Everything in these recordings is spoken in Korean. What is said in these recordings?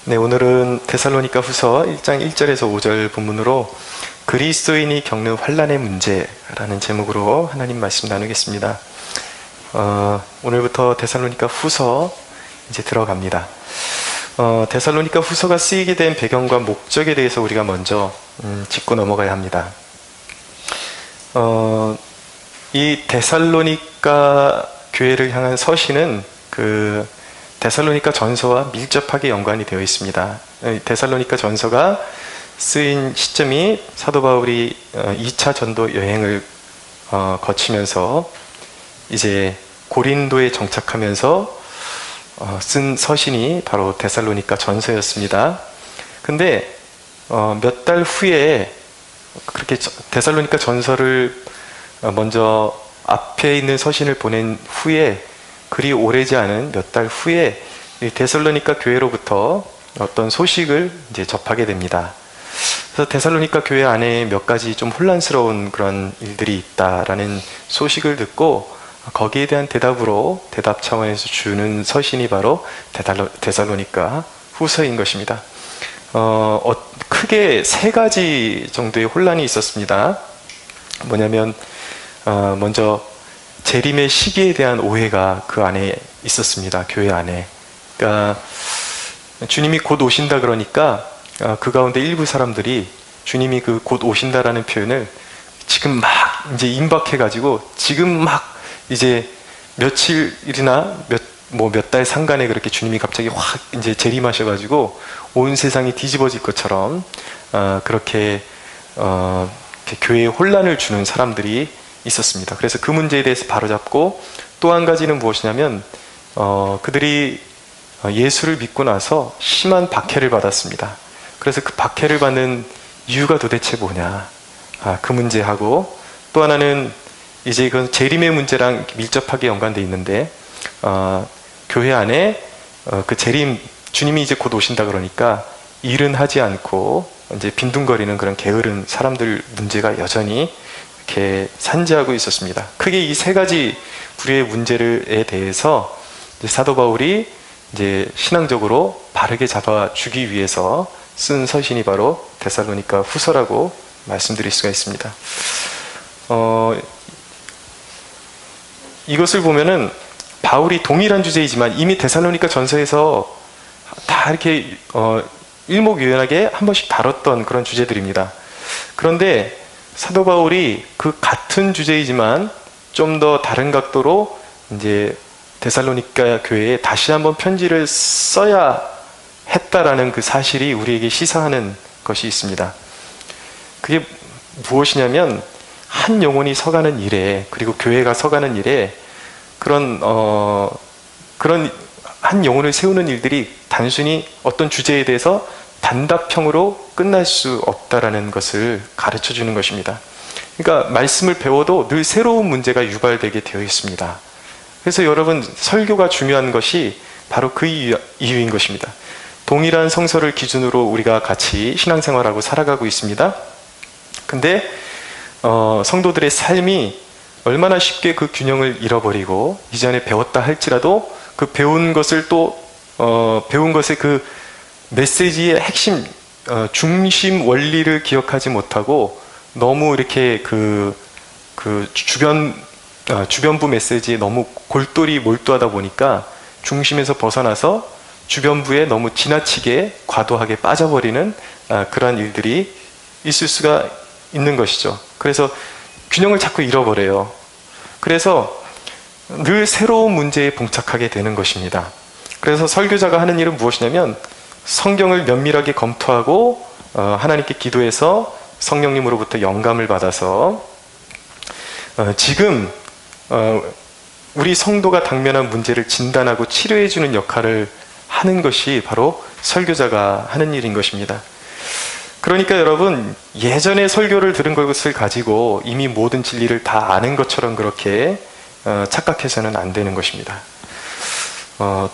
네, 오늘은 데살로니가 후서 1장 1절에서 5절 본문으로 그리스도인이 겪는 환난의 문제라는 제목으로 하나님 말씀 나누겠습니다. 오늘부터 데살로니가 후서 이제 들어갑니다. 데살로니가 후서가 쓰이게 된 배경과 목적에 대해서 우리가 먼저 짚고 넘어가야 합니다. 이 데살로니가 교회를 향한 서신은 그 데살로니가 전서와 밀접하게 연관이 되어 있습니다. 데살로니가 전서가 쓰인 시점이 사도 바울이 2차 전도 여행을 거치면서 이제 고린도에 정착하면서 쓴 서신이 바로 데살로니가 전서였습니다. 근데 몇 달 후에 그렇게 데살로니가 전서를 먼저 앞에 있는 서신을 보낸 후에 그리 오래지 않은 몇 달 후에 데살로니가 교회로부터 어떤 소식을 이제 접하게 됩니다. 그래서 데살로니가 교회 안에 몇 가지 좀 혼란스러운 그런 일들이 있다라는 소식을 듣고 거기에 대한 대답으로 대답 차원에서 주는 서신이 바로 데살로니가 후서인 것입니다. 크게 세 가지 정도의 혼란이 있었습니다. 뭐냐면 먼저 재림의 시기에 대한 오해가 그 안에 있었습니다. 교회 안에. 그러니까 주님이 곧 오신다 그러니까 그 가운데 일부 사람들이 주님이 그 곧 오신다라는 표현을 지금 막 이제 임박해가지고 지금 막 이제 며칠이나 몇 달 상간에 그렇게 주님이 갑자기 확 이제 재림하셔가지고 온 세상이 뒤집어질 것처럼 그렇게 교회에 혼란을 주는 사람들이 있었습니다. 그래서 그 문제에 대해서 바로잡고 또 한 가지는 무엇이냐면 그들이 예수를 믿고 나서 심한 박해를 받았습니다. 그래서 그 박해를 받는 이유가 도대체 뭐냐, 그 문제하고 또 하나는 이제 이건 재림의 문제랑 밀접하게 연관되어 있는데 교회 안에 그 재림, 주님이 이제 곧 오신다 그러니까 일은 하지 않고 이제 빈둥거리는 그런 게으른 사람들 문제가 여전히 이렇게 산재하고 있었습니다. 크게 이 세 가지 부류의 문제에 대해서 이제 사도 바울이 이제 신앙적으로 바르게 잡아주기 위해서 쓴 서신이 바로 데살로니가 후서라고 말씀드릴 수가 있습니다. 이것을 보면은 바울이 동일한 주제이지만 이미 데살로니가 전서에서 다 이렇게 일목요연하게 한 번씩 다뤘던 그런 주제들입니다. 그런데 사도 바울이 그 같은 주제이지만 좀 더 다른 각도로 이제 데살로니가 교회에 다시 한번 편지를 써야 했다라는 그 사실이 우리에게 시사하는 것이 있습니다. 그게 무엇이냐면 한 영혼이 서가는 일에, 그리고 교회가 서가는 일에 그런 한 영혼을 세우는 일들이 단순히 어떤 주제에 대해서 단답형으로 끝날 수 없다라는 것을 가르쳐 주는 것입니다. 그러니까 말씀을 배워도 늘 새로운 문제가 유발되게 되어 있습니다. 그래서 여러분, 설교가 중요한 것이 바로 그 이유인 것입니다. 동일한 성서를 기준으로 우리가 같이 신앙생활하고 살아가고 있습니다. 근데 성도들의 삶이 얼마나 쉽게 그 균형을 잃어버리고 이전에 배웠다 할지라도 그 배운 것을 또 배운 것의 그 메시지의 핵심, 중심 원리를 기억하지 못하고 너무 이렇게 그 주변부 메시지에 너무 골똘히 몰두하다 보니까 중심에서 벗어나서 주변부에 너무 지나치게 과도하게 빠져버리는 그러한 일들이 있을 수가 있는 것이죠. 그래서 균형을 자꾸 잃어버려요. 그래서 늘 새로운 문제에 봉착하게 되는 것입니다. 그래서 설교자가 하는 일은 무엇이냐면 성경을 면밀하게 검토하고 하나님께 기도해서 성령님으로부터 영감을 받아서 지금 우리 성도가 당면한 문제를 진단하고 치료해주는 역할을 하는 것이 바로 설교자가 하는 일인 것입니다. 그러니까 여러분, 예전에 설교를 들은 것을 가지고 이미 모든 진리를 다 아는 것처럼 그렇게 착각해서는 안 되는 것입니다.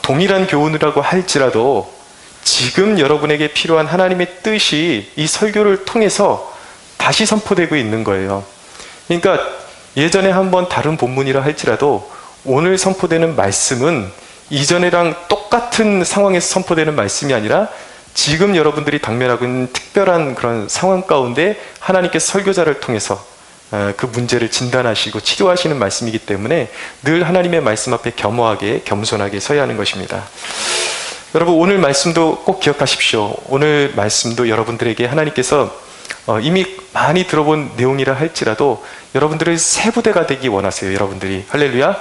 동일한 교훈이라고 할지라도 지금 여러분에게 필요한 하나님의 뜻이 이 설교를 통해서 다시 선포되고 있는 거예요. 그러니까 예전에 한번 다른 본문이라 할지라도 오늘 선포되는 말씀은 이전이랑 똑같은 상황에서 선포되는 말씀이 아니라 지금 여러분들이 당면하고 있는 특별한 그런 상황 가운데 하나님께서 설교자를 통해서 그 문제를 진단하시고 치료하시는 말씀이기 때문에 늘 하나님의 말씀 앞에 겸허하게 겸손하게 서야 하는 것입니다. 여러분, 오늘 말씀도 꼭 기억하십시오. 오늘 말씀도 여러분들에게 하나님께서 이미 많이 들어본 내용이라 할지라도 여러분들의 새 부대가 되기 원하세요. 여러분들이 할렐루야.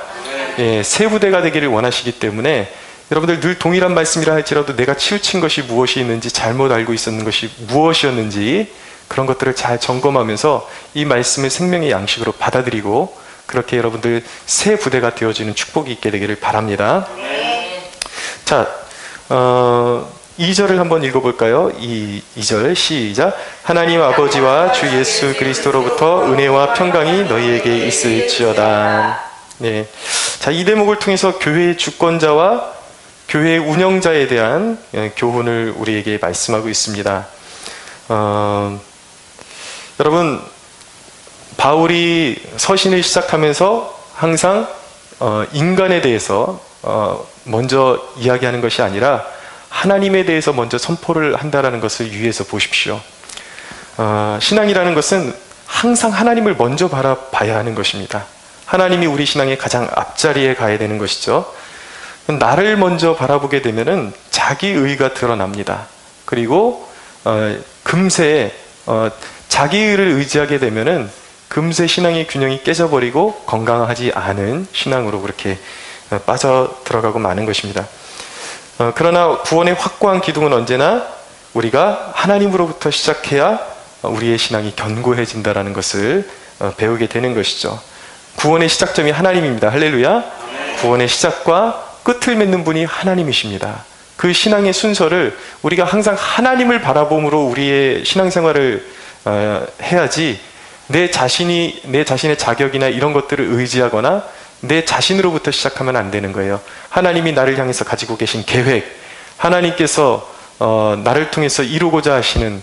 예, 새 부대가 되기를 원하시기 때문에 여러분들 늘 동일한 말씀이라 할지라도 내가 치우친 것이 무엇이 있는지, 잘못 알고 있었는 것이 무엇이었는지 그런 것들을 잘 점검하면서 이 말씀을 생명의 양식으로 받아들이고 그렇게 여러분들 새 부대가 되어지는 축복이 있게 되기를 바랍니다. 자, 2절을 한번 읽어볼까요? 2절 시작. 하나님 아버지와 주 예수 그리스도로부터 은혜와 평강이 너희에게 있을지어다. 네. 자, 이 대목을 통해서 교회의 주권자와 교회의 운영자에 대한 교훈을 우리에게 말씀하고 있습니다. 여러분, 바울이 서신을 시작하면서 항상 인간에 대해서 먼저 이야기하는 것이 아니라 하나님에 대해서 먼저 선포를 한다는 것을 유의해서 보십시오. 신앙이라는 것은 항상 하나님을 먼저 바라봐야 하는 것입니다. 하나님이 우리 신앙의 가장 앞자리에 가야 되는 것이죠. 나를 먼저 바라보게 되면은 자기의가 드러납니다. 그리고 금세 자기의를 의지하게 되면은 금세 신앙의 균형이 깨져버리고 건강하지 않은 신앙으로 그렇게 빠져 들어가고 마는 것입니다. 그러나 구원의 확고한 기둥은 언제나 우리가 하나님으로부터 시작해야 우리의 신앙이 견고해진다는 것을 배우게 되는 것이죠. 구원의 시작점이 하나님입니다. 할렐루야. 구원의 시작과 끝을 맺는 분이 하나님이십니다. 그 신앙의 순서를 우리가 항상 하나님을 바라봄으로 우리의 신앙생활을 해야지 내 자신의 자격이나 이런 것들을 의지하거나 내 자신으로부터 시작하면 안 되는 거예요. 하나님이 나를 향해서 가지고 계신 계획, 하나님께서 나를 통해서 이루고자 하시는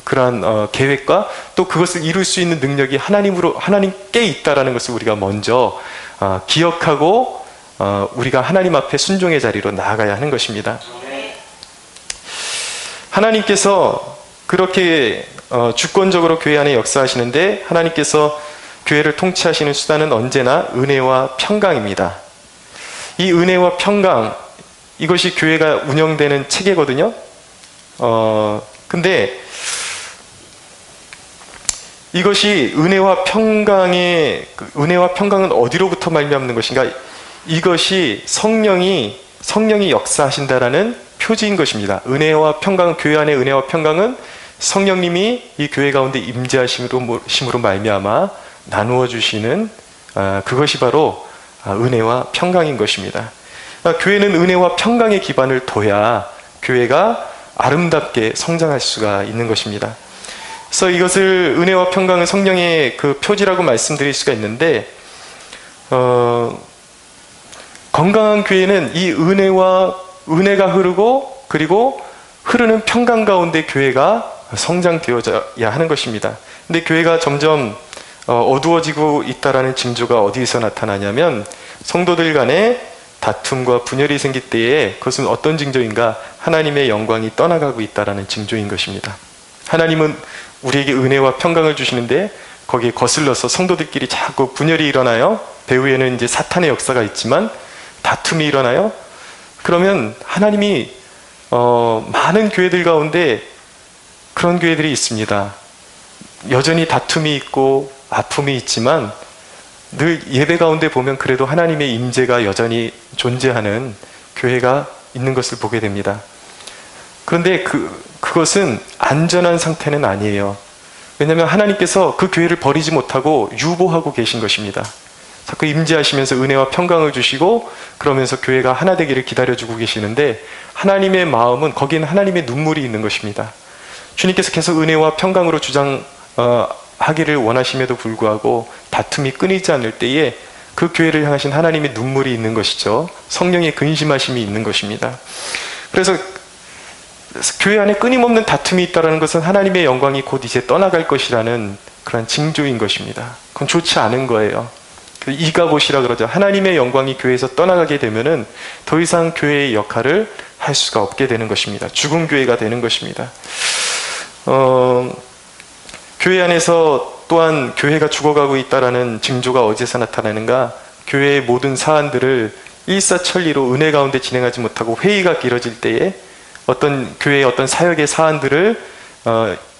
그러한 계획과 또 그것을 이룰 수 있는 능력이 하나님께 있다라는 것을 우리가 먼저 기억하고 우리가 하나님 앞에 순종의 자리로 나아가야 하는 것입니다. 하나님께서 그렇게 주권적으로 교회 안에 역사하시는데 하나님께서 교회를 통치하시는 수단은 언제나 은혜와 평강입니다. 이 은혜와 평강, 이것이 교회가 운영되는 체계거든요. 근데 이것이 은혜와 평강은 어디로부터 말미암는 것인가? 이것이 성령이 역사하신다라는 표지인 것입니다. 은혜와 평강, 교회 안의 은혜와 평강은 성령님이 이 교회 가운데 임재하심으로 말미암아 나누어 주시는 그것이 바로 은혜와 평강인 것입니다. 교회는 은혜와 평강의 기반을 둬야 교회가 아름답게 성장할 수가 있는 것입니다. 그래서 이것을 은혜와 평강은 성령의 그 표지라고 말씀드릴 수가 있는데 건강한 교회는 이 은혜가 흐르고 그리고 흐르는 평강 가운데 교회가 성장되어야 하는 것입니다. 근데 교회가 점점 어두워지고 있다라는 징조가 어디에서 나타나냐면 성도들 간에 다툼과 분열이 생길 때에 그것은 어떤 징조인가? 하나님의 영광이 떠나가고 있다라는 징조인 것입니다. 하나님은 우리에게 은혜와 평강을 주시는데 거기에 거슬러서 성도들끼리 자꾸 분열이 일어나요. 배후에는 이제 사탄의 역사가 있지만 다툼이 일어나요. 그러면 하나님이 많은 교회들 가운데 그런 교회들이 있습니다. 여전히 다툼이 있고 아픔이 있지만 늘 예배 가운데 보면 그래도 하나님의 임재가 여전히 존재하는 교회가 있는 것을 보게 됩니다. 그런데 그것은 안전한 상태는 아니에요. 왜냐하면 하나님께서 그 교회를 버리지 못하고 유보하고 계신 것입니다. 자꾸 임재하시면서 은혜와 평강을 주시고 그러면서 교회가 하나 되기를 기다려주고 계시는데 하나님의 마음은 거기에는 하나님의 눈물이 있는 것입니다. 주님께서 계속 은혜와 평강으로 하기를 원하심에도 불구하고 다툼이 끊이지 않을 때에 그 교회를 향하신 하나님의 눈물이 있는 것이죠. 성령의 근심하심이 있는 것입니다. 그래서 교회 안에 끊임없는 다툼이 있다는 것은 하나님의 영광이 곧 이제 떠나갈 것이라는 그런 징조인 것입니다. 그건 좋지 않은 거예요. 이가봇이라 그러죠. 하나님의 영광이 교회에서 떠나가게 되면은 더 이상 교회의 역할을 할 수가 없게 되는 것입니다. 죽은 교회가 되는 것입니다. 교회 안에서 또한 교회가 죽어가고 있다라는 징조가 어디서 나타나는가? 교회의 모든 사안들을 일사천리로 은혜 가운데 진행하지 못하고 회의가 길어질 때에 어떤 교회의 어떤 사역의 사안들을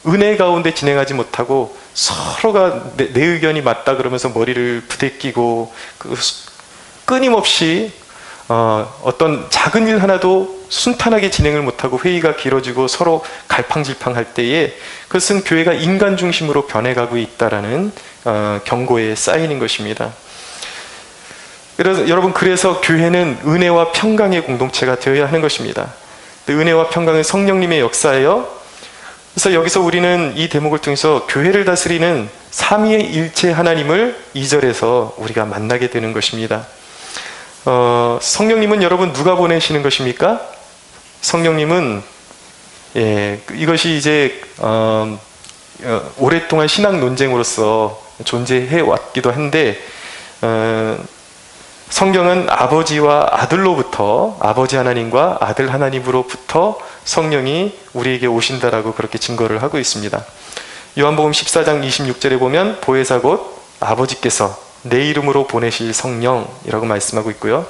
은혜 가운데 진행하지 못하고 서로가 내 의견이 맞다 그러면서 머리를 부대끼고 끊임없이 어떤 작은 일 하나도 순탄하게 진행을 못하고 회의가 길어지고 서로 갈팡질팡할 때에 그것은 교회가 인간 중심으로 변해가고 있다라는 경고의 사인인 것입니다. 그래서 여러분, 그래서 교회는 은혜와 평강의 공동체가 되어야 하는 것입니다. 은혜와 평강은 성령님의 역사예요. 그래서 여기서 우리는 이 대목을 통해서 교회를 다스리는 삼위일체 하나님을 2절에서 우리가 만나게 되는 것입니다. 성령님은 여러분 누가 보내시는 것입니까? 성령님은 이것이 이제 오랫동안 신학 논쟁으로서 존재해 왔기도 한데 성경은 아버지와 아들로부터, 아버지 하나님과 아들 하나님으로부터 성령이 우리에게 오신다라고 그렇게 증거를 하고 있습니다. 요한복음 14장 26절에 보면 보혜사 곧 아버지께서 내 이름으로 보내실 성령이라고 말씀하고 있고요.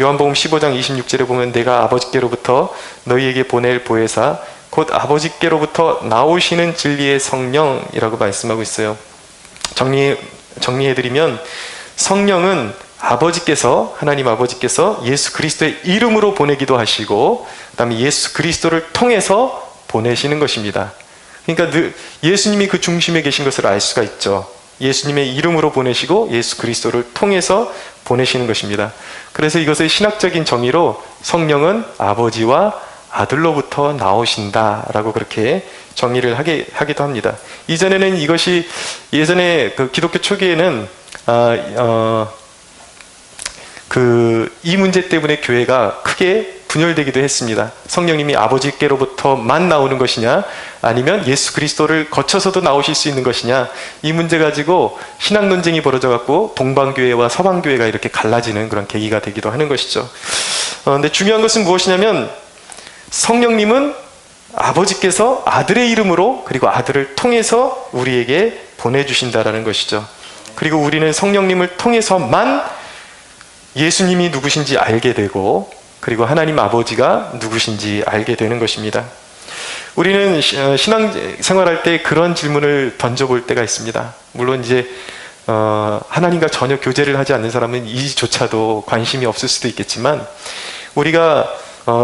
요한복음 15장 26절에 보면 내가 아버지께로부터 너희에게 보낼 보혜사 곧 아버지께로부터 나오시는 진리의 성령이라고 말씀하고 있어요. 정리해드리면 성령은 하나님 아버지께서 예수 그리스도의 이름으로 보내기도 하시고 그 다음에 예수 그리스도를 통해서 보내시는 것입니다. 그러니까 예수님이 그 중심에 계신 것을 알 수가 있죠. 예수님의 이름으로 보내시고 예수 그리스도를 통해서 보내시는 것입니다. 그래서 이것을 신학적인 정의로 성령은 아버지와 아들로부터 나오신다라고 그렇게 정의를 하기도 합니다. 이전에는 예전에 그 기독교 초기에는 이 문제 때문에 교회가 크게 분열되기도 했습니다. 성령님이 아버지께로부터만 나오는 것이냐, 아니면 예수 그리스도를 거쳐서도 나오실 수 있는 것이냐, 이 문제 가지고 신학 논쟁이 벌어져 갖고 동방교회와 서방교회가 이렇게 갈라지는 그런 계기가 되기도 하는 것이죠. 근데 중요한 것은 무엇이냐면 성령님은 아버지께서 아들의 이름으로 그리고 아들을 통해서 우리에게 보내주신다라는 것이죠. 그리고 우리는 성령님을 통해서만 예수님이 누구신지 알게 되고 그리고 하나님 아버지가 누구신지 알게 되는 것입니다. 우리는 신앙생활할 때 그런 질문을 던져볼 때가 있습니다. 물론 이제 하나님과 전혀 교제를 하지 않는 사람은 이조차도 관심이 없을 수도 있겠지만 우리가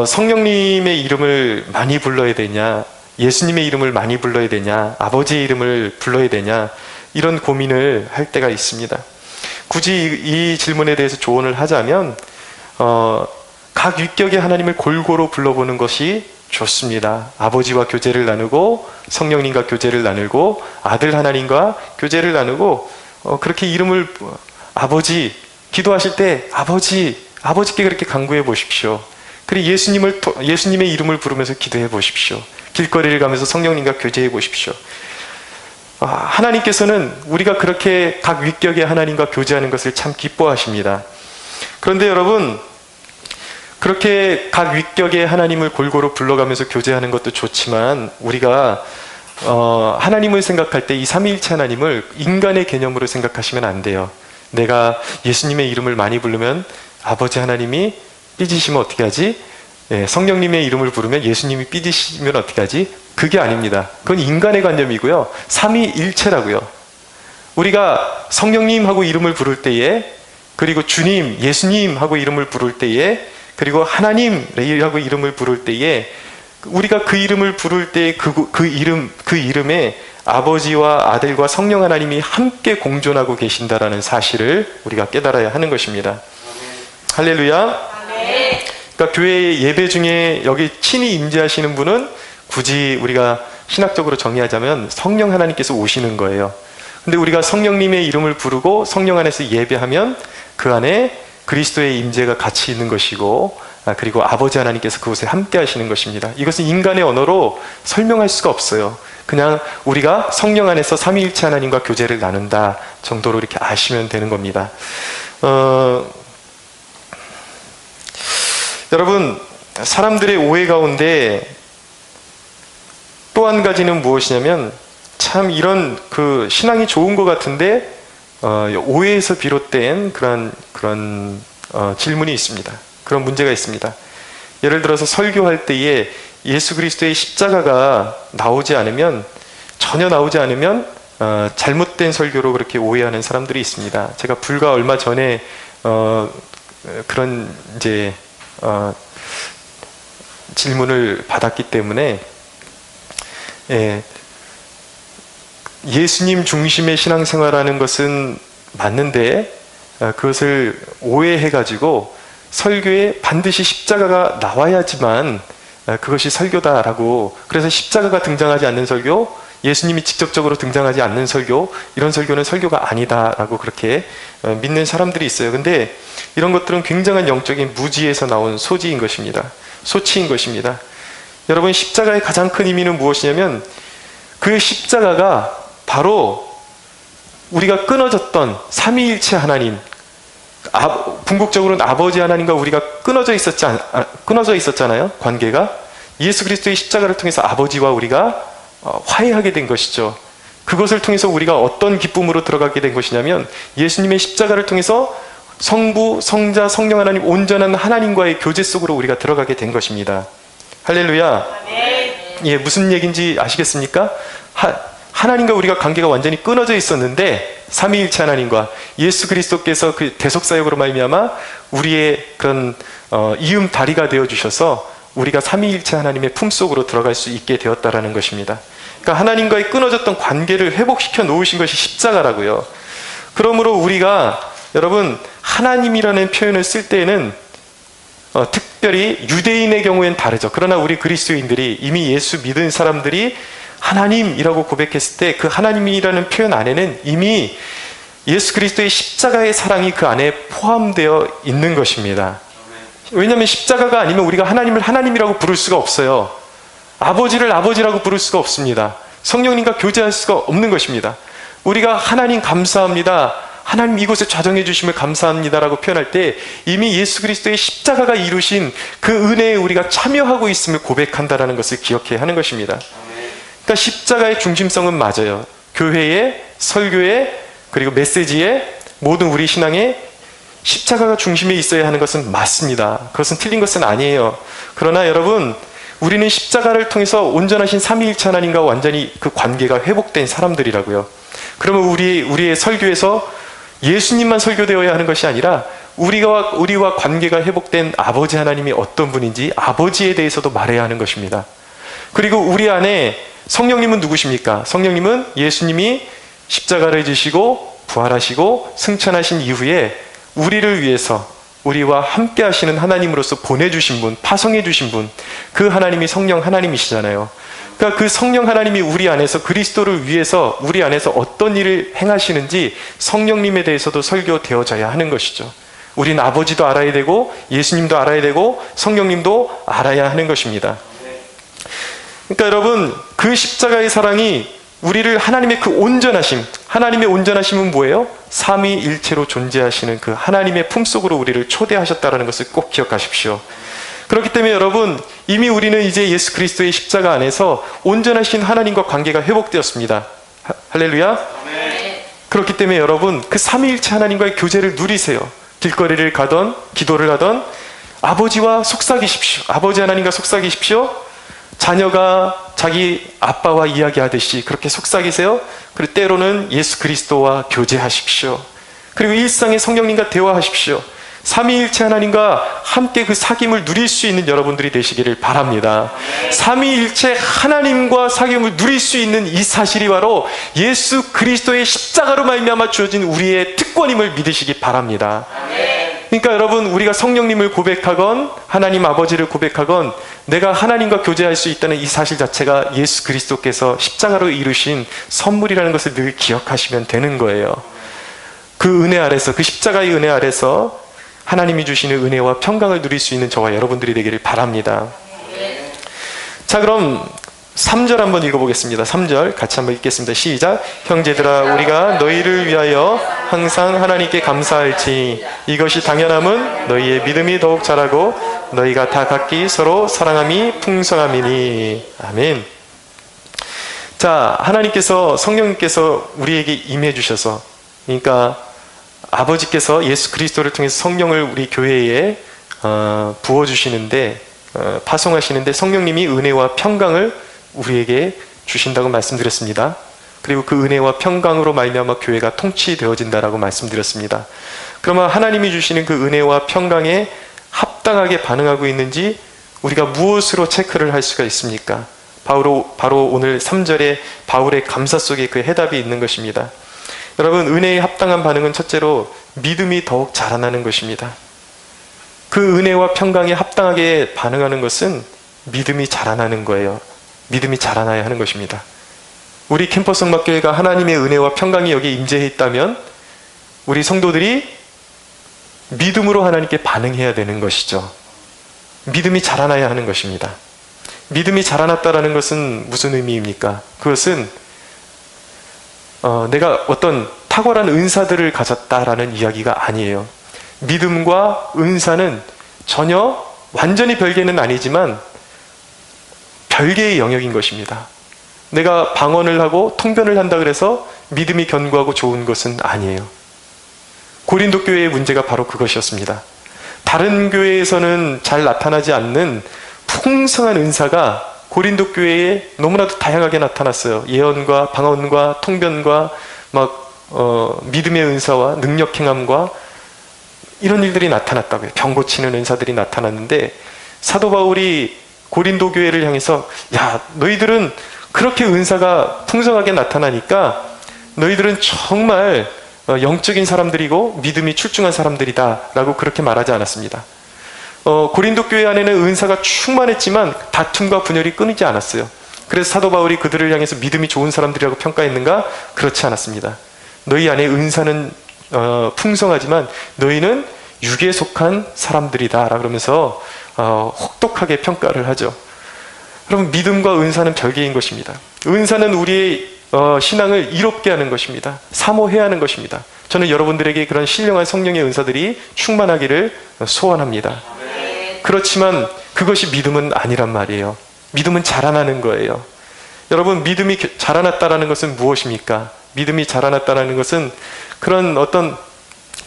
성령님의 이름을 많이 불러야 되냐, 예수님의 이름을 많이 불러야 되냐, 아버지의 이름을 불러야 되냐, 이런 고민을 할 때가 있습니다. 굳이 이 질문에 대해서 조언을 하자면 각 위격의 하나님을 골고루 불러보는 것이 좋습니다. 아버지와 교제를 나누고 성령님과 교제를 나누고 아들 하나님과 교제를 나누고 그렇게 이름을 아버지, 기도하실 때 아버지께 그렇게 간구해 보십시오. 그리고 예수님의 이름을 부르면서 기도해 보십시오. 길거리를 가면서 성령님과 교제해 보십시오. 하나님께서는 우리가 그렇게 각 위격의 하나님과 교제하는 것을 참 기뻐하십니다. 그런데 여러분, 그렇게 각 위격의 하나님을 골고루 불러가면서 교제하는 것도 좋지만 우리가 하나님을 생각할 때 이 삼위일체 하나님을 인간의 개념으로 생각하시면 안 돼요. 내가 예수님의 이름을 많이 부르면 아버지 하나님이 삐지시면 어떻게 하지? 성령님의 이름을 부르면 예수님이 삐지시면 어떻게 하지? 그게 아닙니다. 그건 인간의 관념이고요. 삼위일체라고요. 우리가 성령님 하고 이름을 부를 때에, 그리고 주님, 예수님 하고 이름을 부를 때에, 그리고 하나님이라고 이름을 부를 때에 우리가 그 이름을 부를 때 그 이름에 아버지와 아들과 성령 하나님이 함께 공존하고 계신다라는 사실을 우리가 깨달아야 하는 것입니다. 할렐루야. 그러니까 교회 예배 중에 여기 친히 임재하시는 분은 굳이 우리가 신학적으로 정의하자면 성령 하나님께서 오시는 거예요. 근데 우리가 성령님의 이름을 부르고 성령 안에서 예배하면 그 안에 그리스도의 임재가 같이 있는 것이고 그리고 아버지 하나님께서 그곳에 함께 하시는 것입니다. 이것은 인간의 언어로 설명할 수가 없어요. 그냥 우리가 성령 안에서 삼위일체 하나님과 교제를 나눈다 정도로 이렇게 아시면 되는 겁니다. 여러분, 사람들의 오해 가운데 또 한 가지는 무엇이냐면, 참 이런 그 신앙이 좋은 것 같은데 오해에서 비롯된 그런 질문이 있습니다. 그런 문제가 있습니다. 예를 들어서 설교할 때에 예수 그리스도의 십자가가 전혀 나오지 않으면 잘못된 설교로 그렇게 오해하는 사람들이 있습니다. 제가 불과 얼마 전에 그런 이제 질문을 받았기 때문에, 예수님 중심의 신앙생활하는 것은 맞는데 그것을 오해해가지고 설교에 반드시 십자가가 나와야지만 그것이 설교다라고, 그래서 십자가가 등장하지 않는 설교, 예수님이 직접적으로 등장하지 않는 설교, 이런 설교는 설교가 아니다라고 그렇게 믿는 사람들이 있어요. 근데 이런 것들은 굉장한 영적인 무지에서 나온 소치인 것입니다. 여러분, 십자가의 가장 큰 의미는 무엇이냐면, 그 십자가가 바로 우리가 끊어졌던 삼위일체 하나님, 궁극적으로는 아버지 하나님과 우리가 끊어져 있었잖아요. 관계가 예수 그리스도의 십자가를 통해서 아버지와 우리가 화해하게 된 것이죠. 그것을 통해서 우리가 어떤 기쁨으로 들어가게 된 것이냐면, 예수님의 십자가를 통해서 성부, 성자, 성령 하나님, 온전한 하나님과의 교제 속으로 우리가 들어가게 된 것입니다. 할렐루야. 예, 무슨 얘기인지 아시겠습니까? 하나님과 우리가 관계가 완전히 끊어져 있었는데, 삼위일체 하나님과 예수 그리스도께서 그 대속사역으로 말미암아 우리의 그런 이음 다리가 되어 주셔서 우리가 삼위일체 하나님의 품속으로 들어갈 수 있게 되었다라는 것입니다. 그러니까 하나님과의 끊어졌던 관계를 회복시켜 놓으신 것이 십자가라고요. 그러므로 우리가, 여러분, 하나님이라는 표현을 쓸 때에는 특별히 유대인의 경우엔 다르죠. 그러나 우리 그리스도인들이, 이미 예수 믿은 사람들이 하나님이라고 고백했을 때 그 하나님이라는 표현 안에는 이미 예수 그리스도의 십자가의 사랑이 그 안에 포함되어 있는 것입니다. 왜냐하면 십자가가 아니면 우리가 하나님을 하나님이라고 부를 수가 없어요. 아버지를 아버지라고 부를 수가 없습니다. 성령님과 교제할 수가 없는 것입니다. 우리가 하나님 감사합니다, 하나님 이곳에 좌정해 주심을 감사합니다라고 표현할 때 이미 예수 그리스도의 십자가가 이루신 그 은혜에 우리가 참여하고 있음을 고백한다는 것을 기억해야 하는 것입니다. 그러니까 십자가의 중심성은 맞아요. 교회에, 설교에, 그리고 메시지에, 모든 우리 신앙에 십자가가 중심에 있어야 하는 것은 맞습니다. 그것은 틀린 것은 아니에요. 그러나 여러분, 우리는 십자가를 통해서 온전하신 삼위일체 하나님과 완전히 그 관계가 회복된 사람들이라고요. 그러면 우리의 설교에서 예수님만 설교되어야 하는 것이 아니라 우리와 관계가 회복된 아버지 하나님이 어떤 분인지 아버지에 대해서도 말해야 하는 것입니다. 그리고 우리 안에 성령님은 누구십니까? 성령님은 예수님이 십자가를 지시고 부활하시고 승천하신 이후에 우리를 위해서 우리와 함께 하시는 하나님으로서 보내주신 분, 파송해 주신 분, 그 하나님이 성령 하나님이시잖아요. 그러니까 그 성령 하나님이 우리 안에서 그리스도를 위해서 우리 안에서 어떤 일을 행하시는지 성령님에 대해서도 설교되어져야 하는 것이죠. 우리는 아버지도 알아야 되고 예수님도 알아야 되고 성령님도 알아야 하는 것입니다. 그러니까 여러분, 그 십자가의 사랑이 우리를 하나님의 그 온전하심, 하나님의 온전하심은 뭐예요? 삼위일체로 존재하시는 그 하나님의 품속으로 우리를 초대하셨다는 것을 꼭 기억하십시오. 그렇기 때문에 여러분, 이미 우리는 이제 예수 그리스도의 십자가 안에서 온전하신 하나님과 관계가 회복되었습니다. 할렐루야. 그렇기 때문에 여러분, 그 삼위일체 하나님과의 교제를 누리세요. 길거리를 가던 기도를 하던 아버지와 속삭이십시오. 아버지 하나님과 속삭이십시오. 자녀가 자기 아빠와 이야기하듯이 그렇게 속삭이세요. 그리고 때로는 예수 그리스도와 교제하십시오. 그리고 일상의 성령님과 대화하십시오. 삼위일체 하나님과 함께 그 사귐을 누릴 수 있는 여러분들이 되시기를 바랍니다. 삼위일체 하나님과 사귐을 누릴 수 있는 이 사실이 바로 예수 그리스도의 십자가로 말미암아 주어진 우리의 특권임을 믿으시기 바랍니다. 그러니까 여러분, 우리가 성령님을 고백하건 하나님 아버지를 고백하건 내가 하나님과 교제할 수 있다는 이 사실 자체가 예수 그리스도께서 십자가로 이루신 선물이라는 것을 늘 기억하시면 되는 거예요. 그 은혜 아래서, 그 십자가의 은혜 아래서 하나님이 주시는 은혜와 평강을 누릴 수 있는 저와 여러분들이 되기를 바랍니다. 자, 그럼 3절 한번 읽어보겠습니다. 3절 같이 한번 읽겠습니다. 시작. 형제들아 우리가 너희를 위하여 항상 하나님께 감사할지 이것이 당연함은 너희의 믿음이 더욱 자라고 너희가 다 각기 서로 사랑함이 풍성함이니. 아멘. 자, 하나님께서 성령님께서 우리에게 임해 주셔서, 그러니까 아버지께서 예수 그리스도를 통해서 성령을 우리 교회에 부어주시는데, 파송하시는데 성령님이 은혜와 평강을 우리에게 주신다고 말씀드렸습니다. 그리고 그 은혜와 평강으로 말미암아 교회가 통치되어진다라고 말씀드렸습니다. 그러면 하나님이 주시는 그 은혜와 평강에 합당하게 반응하고 있는지 우리가 무엇으로 체크를 할 수가 있습니까? 바로 오늘 3절에 바울의 감사 속에 그 해답이 있는 것입니다. 여러분, 은혜에 합당한 반응은 첫째로 믿음이 더욱 자라나는 것입니다. 그 은혜와 평강에 합당하게 반응하는 것은 믿음이 자라나는 거예요. 믿음이 자라나야 하는 것입니다. 우리 캠퍼스 음악교회가 하나님의 은혜와 평강이 여기에 임재해 있다면 우리 성도들이 믿음으로 하나님께 반응해야 되는 것이죠. 믿음이 자라나야 하는 것입니다. 믿음이 자라났다라는 것은 무슨 의미입니까? 그것은 내가 어떤 탁월한 은사들을 가졌다라는 이야기가 아니에요. 믿음과 은사는 전혀 완전히 별개는 아니지만 별개의 영역인 것입니다. 내가 방언을 하고 통변을 한다 그래서 믿음이 견고하고 좋은 것은 아니에요. 고린도 교회의 문제가 바로 그것이었습니다. 다른 교회에서는 잘 나타나지 않는 풍성한 은사가 고린도 교회에 너무나도 다양하게 나타났어요. 예언과 방언과 통변과 믿음의 은사와 능력 행함과 이런 일들이 나타났다고요. 병 고치는 은사들이 나타났는데 사도 바울이 고린도 교회를 향해서 야, 너희들은 그렇게 은사가 풍성하게 나타나니까 너희들은 정말 영적인 사람들이고 믿음이 출중한 사람들이다 라고 그렇게 말하지 않았습니다. 고린도 교회 안에는 은사가 충만했지만 다툼과 분열이 끊이지 않았어요. 그래서 사도 바울이 그들을 향해서 믿음이 좋은 사람들이라고 평가했는가? 그렇지 않았습니다. 너희 안에 은사는 풍성하지만 너희는 육에 속한 사람들이다 라고 그러면서 혹독하게 평가를 하죠. 여러분, 믿음과 은사는 별개인 것입니다. 은사는 우리의 신앙을 이롭게 하는 것입니다. 사모해야 하는 것입니다. 저는 여러분들에게 그런 신령한 성령의 은사들이 충만하기를 소원합니다. 그렇지만 그것이 믿음은 아니란 말이에요. 믿음은 자라나는 거예요. 여러분, 믿음이 자라났다라는 것은 무엇입니까? 믿음이 자라났다라는 것은 그런 어떤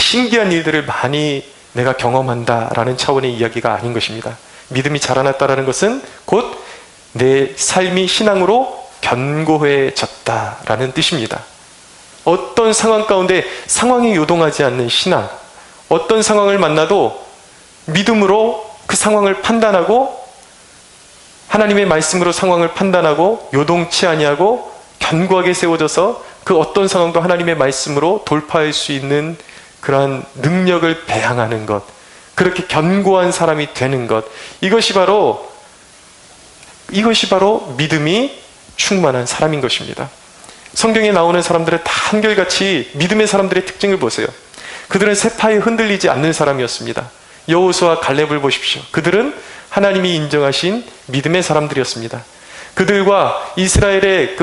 신기한 일들을 많이 내가 경험한다라는 차원의 이야기가 아닌 것입니다. 믿음이 자라났다라는 것은 곧 내 삶이 신앙으로 견고해졌다라는 뜻입니다. 어떤 상황 가운데 상황이 요동하지 않는 신앙, 어떤 상황을 만나도 믿음으로 그 상황을 판단하고 하나님의 말씀으로 상황을 판단하고 요동치 아니하고 견고하게 세워져서 그 어떤 상황도 하나님의 말씀으로 돌파할 수 있는 그러한 능력을 배양하는 것, 그렇게 견고한 사람이 되는 것, 이것이 바로 믿음이 충만한 사람인 것입니다. 성경에 나오는 사람들은 다 한결같이 믿음의 사람들의 특징을 보세요. 그들은 세파에 흔들리지 않는 사람이었습니다. 여호수아 갈렙을 보십시오. 그들은 하나님이 인정하신 믿음의 사람들이었습니다. 그들과 이스라엘의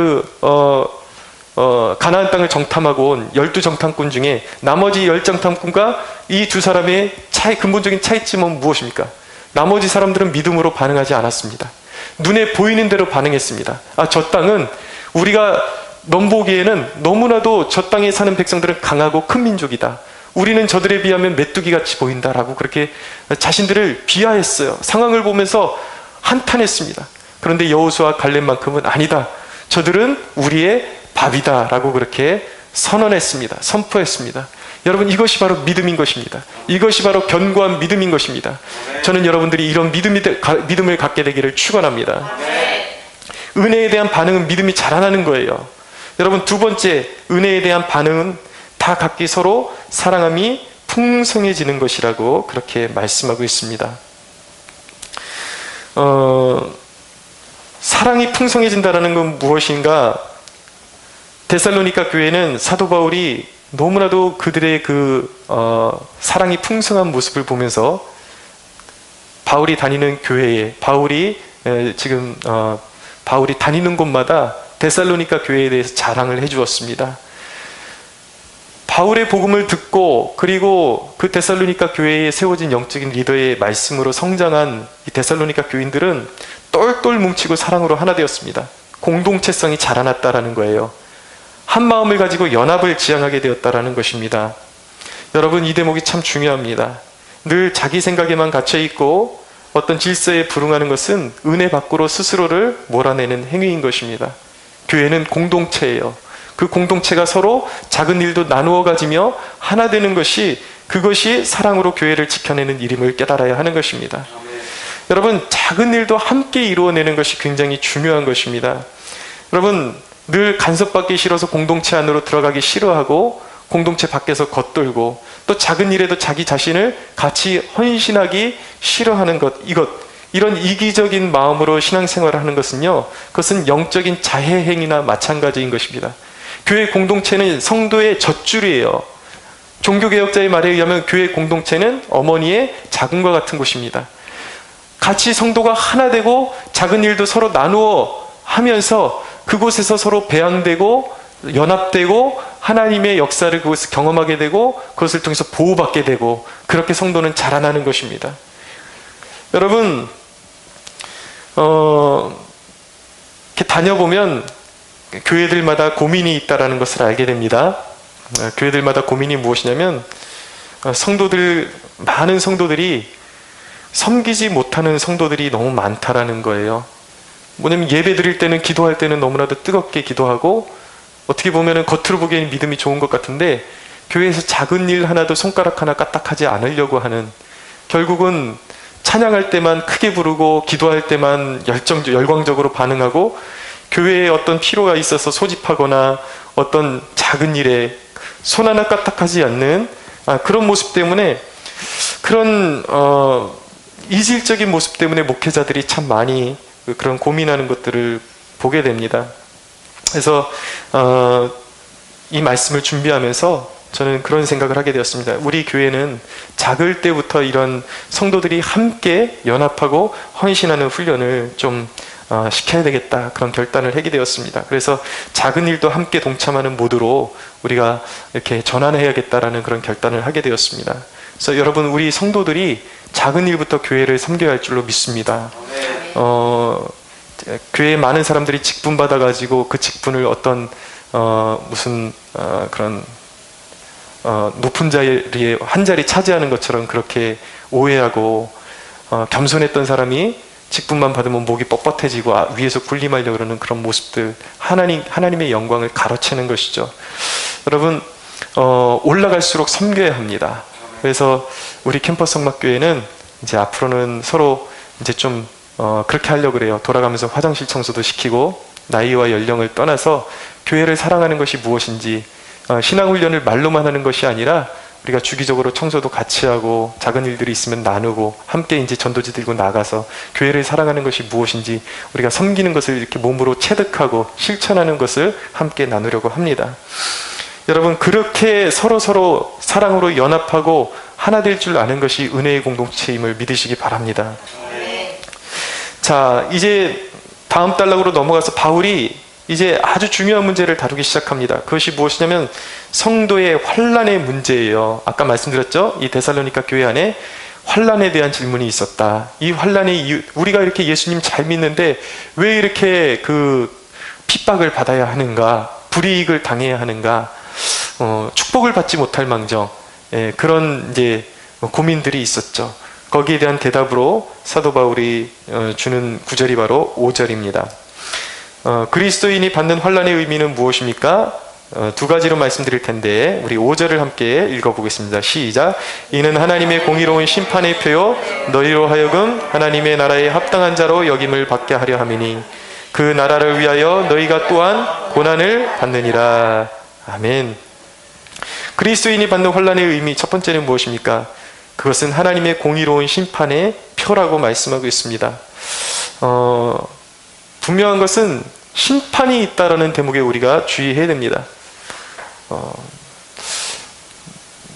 가나안 땅을 정탐하고 온 12정탐꾼 중에 나머지 10정탐꾼과 이 두 사람의 근본적인 차이점은 무엇입니까? 나머지 사람들은 믿음으로 반응하지 않았습니다. 눈에 보이는 대로 반응했습니다. 저 땅은 우리가 넘보기에는 너무나도 저 땅에 사는 백성들은 강하고 큰 민족이다. 우리는 저들에 비하면 메뚜기같이 보인다라고 그렇게 자신들을 비하했어요. 상황을 보면서 한탄했습니다. 그런데 여호수아 갈렙만큼은 아니다. 저들은 우리의 밥이다 라고 그렇게 선언했습니다. 선포했습니다. 여러분, 이것이 바로 믿음인 것입니다. 이것이 바로 견고한 믿음인 것입니다. 저는 여러분들이 이런 믿음을 갖게 되기를 축원합니다. 은혜에 대한 반응은 믿음이 자라나는 거예요. 여러분, 두 번째, 은혜에 대한 반응은 다 각기 서로 사랑함이 풍성해지는 것이라고 그렇게 말씀하고 있습니다. 사랑이 풍성해진다는 건 무엇인가? 데살로니가 교회는 사도 바울이 너무나도 그들의 사랑이 풍성한 모습을 보면서 바울이 다니는 교회에, 바울이 지금 바울이 다니는 곳마다 데살로니가 교회에 대해서 자랑을 해주었습니다. 바울의 복음을 듣고 그리고 그 데살로니가 교회에 세워진 영적인 리더의 말씀으로 성장한 이 데살로니가 교인들은 똘똘 뭉치고 사랑으로 하나 되었습니다. 공동체성이 자라났다라는 거예요. 한 마음을 가지고 연합을 지향하게 되었다라는 것입니다. 여러분, 이 대목이 참 중요합니다. 늘 자기 생각에만 갇혀있고 어떤 질서에 불응하는 것은 은혜 밖으로 스스로를 몰아내는 행위인 것입니다. 교회는 공동체예요. 그 공동체가 서로 작은 일도 나누어 가지며 하나 되는 것이, 그것이 사랑으로 교회를 지켜내는 일임을 깨달아야 하는 것입니다. 여러분, 작은 일도 함께 이루어내는 것이 굉장히 중요한 것입니다. 여러분, 늘 간섭받기 싫어서 공동체 안으로 들어가기 싫어하고 공동체 밖에서 겉돌고 또 작은 일에도 자기 자신을 같이 헌신하기 싫어하는 것, 이런 이기적인 마음으로 신앙생활을 하는 것은요, 그것은 영적인 자해행위나 마찬가지인 것입니다. 교회 공동체는 성도의 젖줄이에요. 종교개혁자의 말에 의하면 교회 공동체는 어머니의 자궁과 같은 곳입니다. 같이 성도가 하나 되고 작은 일도 서로 나누어 하면서 그곳에서 서로 배양되고 연합되고 하나님의 역사를 그곳에서 경험하게 되고 그것을 통해서 보호받게 되고, 그렇게 성도는 자라나는 것입니다. 여러분, 이렇게 다녀보면 교회들마다 고민이 있다는 것을 알게 됩니다. 교회들마다 고민이 무엇이냐면, 많은 성도들이 섬기지 못하는 성도들이 너무 많다라는 거예요. 뭐냐면 예배 드릴 때는, 기도할 때는 너무나도 뜨겁게 기도하고 어떻게 보면 겉으로 보기에는 믿음이 좋은 것 같은데 교회에서 작은 일 하나도 손가락 하나 까딱하지 않으려고 하는, 결국은 찬양할 때만 크게 부르고 기도할 때만 열광적으로 반응하고 교회에 어떤 필요가 있어서 소집하거나 어떤 작은 일에 손 하나 까딱하지 않는 그런 모습 때문에, 그런 이질적인 모습 때문에 목회자들이 참 많이 그런 고민하는 것들을 보게 됩니다. 그래서 이 말씀을 준비하면서 저는 그런 생각을 하게 되었습니다. 우리 교회는 작을 때부터 이런 성도들이 함께 연합하고 헌신하는 훈련을 좀 시켜야 되겠다, 그런 결단을 하게 되었습니다. 그래서 작은 일도 함께 동참하는 모드로 우리가 이렇게 전환해야겠다라는 그런 결단을 하게 되었습니다. 그래서 여러분, 우리 성도들이 작은 일부터 교회를 섬겨야 할 줄로 믿습니다. 교회에 많은 사람들이 직분 받아가지고 그 직분을 어떤 그런 높은 자리에 한 자리 차지하는 것처럼 그렇게 오해하고, 겸손했던 사람이 직분만 받으면 목이 뻣뻣해지고 위에서 군림하려고 그러는 그런 모습들, 하나님의 영광을 가로채는 것이죠. 여러분, 올라갈수록 섬겨야 합니다. 그래서 우리 캠퍼스 성막교회는 이제 앞으로는 서로 이제 좀 그렇게 하려고 그래요. 돌아가면서 화장실 청소도 시키고, 나이와 연령을 떠나서 교회를 사랑하는 것이 무엇인지, 신앙훈련을 말로만 하는 것이 아니라 우리가 주기적으로 청소도 같이 하고 작은 일들이 있으면 나누고 함께 이제 전도지 들고 나가서 교회를 사랑하는 것이 무엇인지, 우리가 섬기는 것을 이렇게 몸으로 체득하고 실천하는 것을 함께 나누려고 합니다. 여러분, 그렇게 서로 사랑으로 연합하고 하나 될 줄 아는 것이 은혜의 공동체임을 믿으시기 바랍니다. 자, 이제 다음 단락으로 넘어가서 바울이 이제 아주 중요한 문제를 다루기 시작합니다. 그것이 무엇이냐면 성도의 환난의 문제예요. 아까 말씀드렸죠? 이 데살로니가 교회 안에 환난에 대한 질문이 있었다. 이 환난의 이유, 우리가 이렇게 예수님 잘 믿는데 왜 이렇게 그 핍박을 받아야 하는가, 불이익을 당해야 하는가, 축복을 받지 못할 망정, 그런 이제 고민들이 있었죠. 거기에 대한 대답으로 사도 바울이 주는 구절이 바로 5절입니다. 그리스도인이 받는 환난의 의미는 무엇입니까? 두 가지로 말씀드릴 텐데 우리 5절을 함께 읽어보겠습니다. 시작. 이는 하나님의 공의로운 심판의 표요 너희로 하여금 하나님의 나라에 합당한 자로 여김을 받게 하려 함이니 그 나라를 위하여 너희가 또한 고난을 받느니라. 아멘. 그리스도인이 받는 환난의 의미, 첫 번째는 무엇입니까? 그것은 하나님의 공의로운 심판의 표라고 말씀하고 있습니다. 분명한 것은 심판이 있다라는 대목에 우리가 주의해야 됩니다.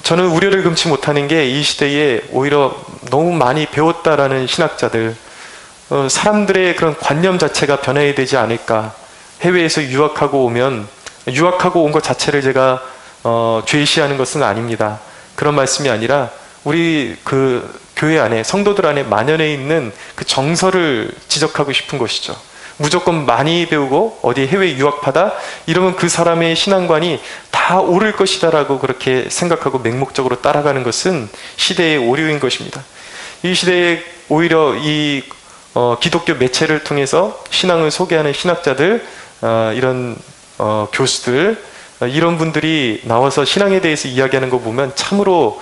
저는 우려를 금치 못하는 게 이 시대에 오히려 너무 많이 배웠다라는 신학자들, 사람들의 그런 관념 자체가 변해야 되지 않을까. 해외에서 유학하고 오면 유학하고 온 것 자체를 제가 죄시하는 것은 아닙니다. 그런 말씀이 아니라 우리 그 교회 안에 성도들 안에 만연해 있는 그 정서를 지적하고 싶은 것이죠. 무조건 많이 배우고 어디 해외 유학하다 이러면 그 사람의 신앙관이 다 옳을 것이다라고 그렇게 생각하고 맹목적으로 따라가는 것은 시대의 오류인 것입니다. 이 시대에 오히려 이 기독교 매체를 통해서 신앙을 소개하는 신학자들, 이런 교수들, 이런 분들이 나와서 신앙에 대해서 이야기하는 거 보면 참으로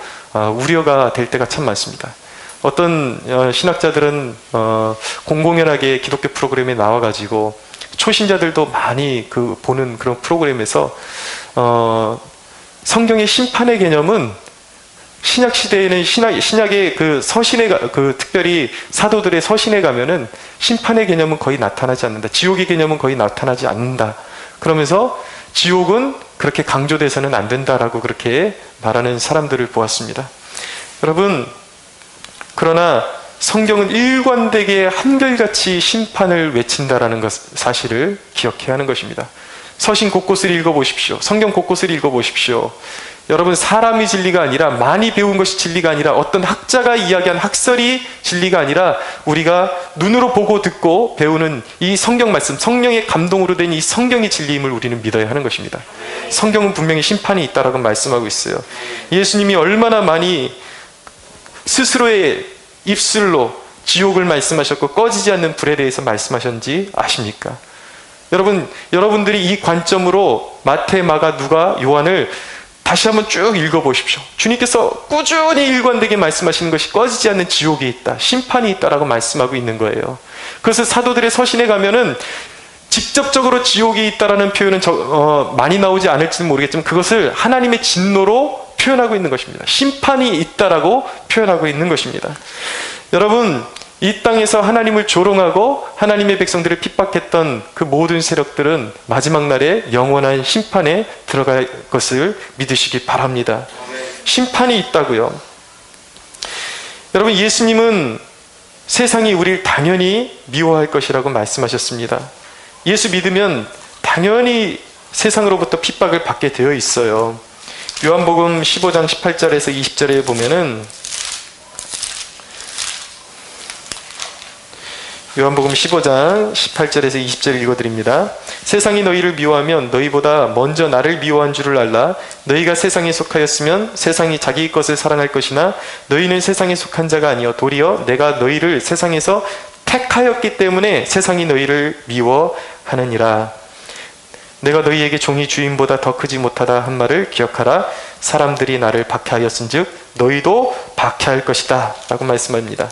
우려가 될 때가 참 많습니다. 어떤 신학자들은 공공연하게 기독교 프로그램에 나와가지고 초신자들도 많이 보는 그런 프로그램에서 성경의 심판의 개념은 신약 시대에는 신약의 그 서신에 특별히 사도들의 서신에 가면은 심판의 개념은 거의 나타나지 않는다. 지옥의 개념은 거의 나타나지 않는다. 그러면서 지옥은 그렇게 강조돼서는 안 된다라고 그렇게 말하는 사람들을 보았습니다. 여러분, 그러나 성경은 일관되게 한결같이 심판을 외친다라는 것 사실을 기억해야 하는 것입니다. 서신 곳곳을 읽어보십시오. 성경 곳곳을 읽어보십시오. 여러분, 사람이 진리가 아니라, 많이 배운 것이 진리가 아니라, 어떤 학자가 이야기한 학설이 진리가 아니라 우리가 눈으로 보고 듣고 배우는 이 성경 말씀, 성령의 감동으로 된 이 성경이 진리임을 우리는 믿어야 하는 것입니다. 성경은 분명히 심판이 있다라고 말씀하고 있어요. 예수님이 얼마나 많이 스스로의 입술로 지옥을 말씀하셨고 꺼지지 않는 불에 대해서 말씀하셨는지 아십니까? 여러분들이 이 관점으로 마태, 마가, 누가, 요한을 다시 한번 쭉 읽어보십시오. 주님께서 꾸준히 일관되게 말씀하시는 것이 꺼지지 않는 지옥이 있다, 심판이 있다라고 말씀하고 있는 거예요. 그래서 사도들의 서신에 가면은 직접적으로 지옥이 있다라는 표현은 많이 나오지 않을지는 모르겠지만 그것을 하나님의 진노로 표현하고 있는 것입니다. 심판이 있다라고 표현하고 있는 것입니다. 여러분, 이 땅에서 하나님을 조롱하고 하나님의 백성들을 핍박했던 그 모든 세력들은 마지막 날에 영원한 심판에 들어갈 것을 믿으시기 바랍니다. 심판이 있다고요. 여러분, 예수님은 세상이 우리를 당연히 미워할 것이라고 말씀하셨습니다. 예수 믿으면 당연히 세상으로부터 핍박을 받게 되어 있어요. 요한복음 15장 18절에서 20절에 보면은, 요한복음 15장 18절에서 20절 읽어드립니다. 세상이 너희를 미워하면 너희보다 먼저 나를 미워한 줄을 알라. 너희가 세상에 속하였으면 세상이 자기 것을 사랑할 것이나 너희는 세상에 속한 자가 아니여 도리어 내가 너희를 세상에서 택하였기 때문에 세상이 너희를 미워하느니라. 내가 너희에게 종이 주인보다 더 크지 못하다 한 말을 기억하라. 사람들이 나를 박해하였은즉 너희도 박해할 것이다 라고 말씀합니다.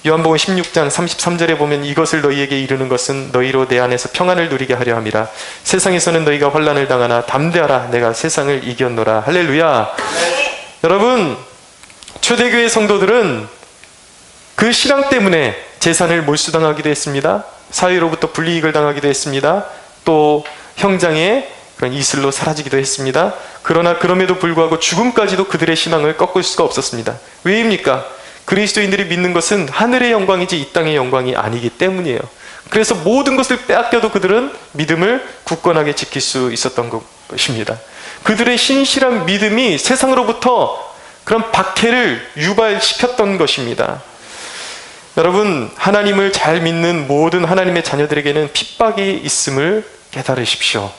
요한복음 16장 33절에 보면 이것을 너희에게 이르는 것은 너희로 내 안에서 평안을 누리게 하려 함이라. 세상에서는 너희가 환난을 당하나 담대하라. 내가 세상을 이겼노라. 할렐루야. 여러분, 초대교회 성도들은 그 신앙 때문에 재산을 몰수당하기도 했습니다. 사회로부터 불이익을 당하기도 했습니다. 또 형장의 그런 이슬로 사라지기도 했습니다. 그러나 그럼에도 불구하고 죽음까지도 그들의 신앙을 꺾을 수가 없었습니다. 왜입니까? 그리스도인들이 믿는 것은 하늘의 영광이지 이 땅의 영광이 아니기 때문이에요. 그래서 모든 것을 빼앗겨도 그들은 믿음을 굳건하게 지킬 수 있었던 것입니다. 그들의 신실한 믿음이 세상으로부터 그런 박해를 유발시켰던 것입니다. 여러분, 하나님을 잘 믿는 모든 하나님의 자녀들에게는 핍박이 있음을 깨달으십시오.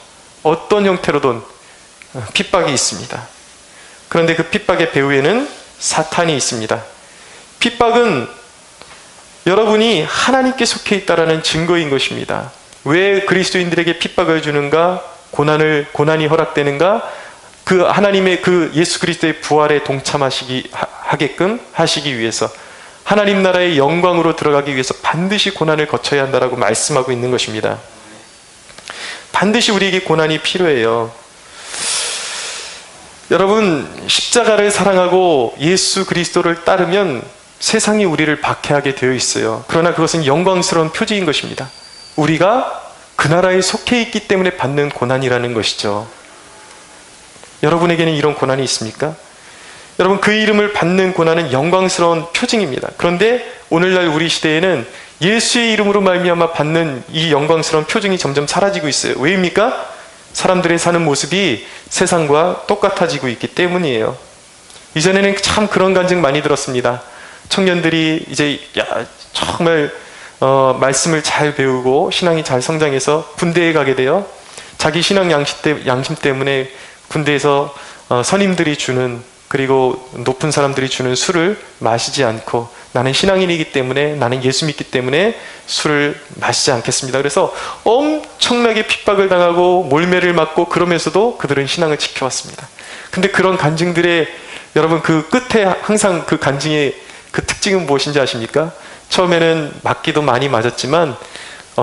어떤 형태로든 핍박이 있습니다. 그런데 그 핍박의 배후에는 사탄이 있습니다. 핍박은 여러분이 하나님께 속해 있다라는 증거인 것입니다. 왜 그리스도인들에게 핍박을 주는가? 고난이 허락되는가? 그 하나님의 그 예수 그리스도의 부활에 하게끔 하시기 위해서, 하나님 나라의 영광으로 들어가기 위해서 반드시 고난을 거쳐야 한다라고 말씀하고 있는 것입니다. 반드시 우리에게 고난이 필요해요. 여러분, 십자가를 사랑하고 예수 그리스도를 따르면 세상이 우리를 박해하게 되어 있어요. 그러나 그것은 영광스러운 표지인 것입니다. 우리가 그 나라에 속해 있기 때문에 받는 고난이라는 것이죠. 여러분에게는 이런 고난이 있습니까? 여러분, 그 이름을 받는 고난은 영광스러운 표징입니다. 그런데 오늘날 우리 시대에는 예수의 이름으로 말미암아 받는 이 영광스러운 표징이 점점 사라지고 있어요. 왜입니까? 사람들의 사는 모습이 세상과 똑같아지고 있기 때문이에요. 이전에는 참 그런 간증 많이 들었습니다. 청년들이 이제 정말 말씀을 잘 배우고 신앙이 잘 성장해서 군대에 가게 돼요. 자기 신앙 양심 때문에 군대에서 선임들이 주는, 그리고 높은 사람들이 주는 술을 마시지 않고, 나는 신앙인이기 때문에, 나는 예수 믿기 때문에 술을 마시지 않겠습니다. 그래서 엄청나게 핍박을 당하고 몰매를 맞고, 그러면서도 그들은 신앙을 지켜왔습니다. 근데 그런 간증들의, 여러분, 그 끝에 항상 그 간증의 그 특징은 무엇인지 아십니까? 처음에는 맞기도 많이 맞았지만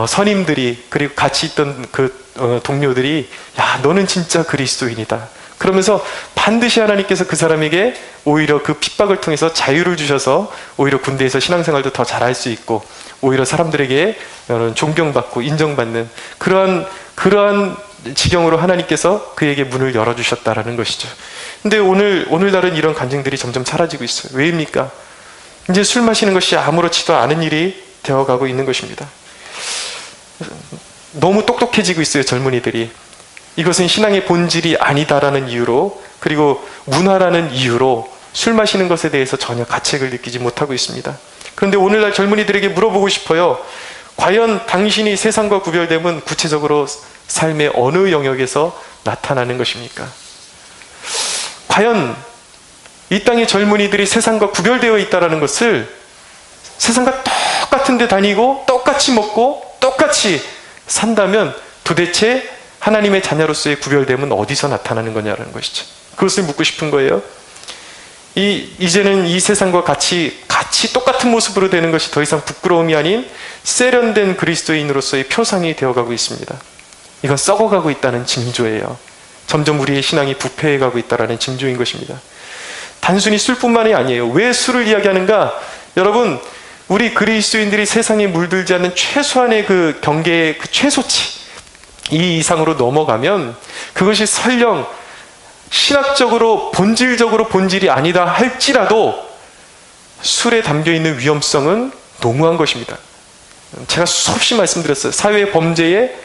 선임들이, 그리고 같이 있던 그 동료들이, 야, 너는 진짜 그리스도인이다, 그러면서 반드시 하나님께서 그 사람에게 오히려 그 핍박을 통해서 자유를 주셔서 오히려 군대에서 신앙생활도 더 잘할 수 있고, 오히려 사람들에게 존경받고 인정받는 그러한 지경으로 하나님께서 그에게 문을 열어주셨다라는 것이죠. 근데 오늘날은 이런 간증들이 점점 사라지고 있어요. 왜입니까? 이제 술 마시는 것이 아무렇지도 않은 일이 되어가고 있는 것입니다. 너무 똑똑해지고 있어요, 젊은이들이. 이것은 신앙의 본질이 아니다라는 이유로, 그리고 문화라는 이유로 술 마시는 것에 대해서 전혀 가책을 느끼지 못하고 있습니다. 그런데 오늘날 젊은이들에게 물어보고 싶어요. 과연 당신이 세상과 구별됨은 구체적으로 삶의 어느 영역에서 나타나는 것입니까? 과연 이 땅의 젊은이들이 세상과 구별되어 있다는 것을, 세상과 똑같은 데 다니고 똑같이 먹고 똑같이 산다면 도대체 하나님의 자녀로서의 구별됨은 어디서 나타나는 거냐라는 것이죠. 그것을 묻고 싶은 거예요. 이제는 이 세상과 같이 똑같은 모습으로 되는 것이 더 이상 부끄러움이 아닌 세련된 그리스도인으로서의 표상이 되어가고 있습니다. 이건 썩어가고 있다는 징조예요. 점점 우리의 신앙이 부패해가고 있다는 징조인 것입니다. 단순히 술뿐만이 아니에요. 왜 술을 이야기하는가? 여러분, 우리 그리스도인들이 세상에 물들지 않는 최소한의 그 경계의 그 최소치, 이 이상으로 넘어가면 그것이 설령 신학적으로 본질적으로 본질이 아니다 할지라도 술에 담겨있는 위험성은 농후한 것입니다. 제가 수없이 말씀드렸어요. 사회 범죄의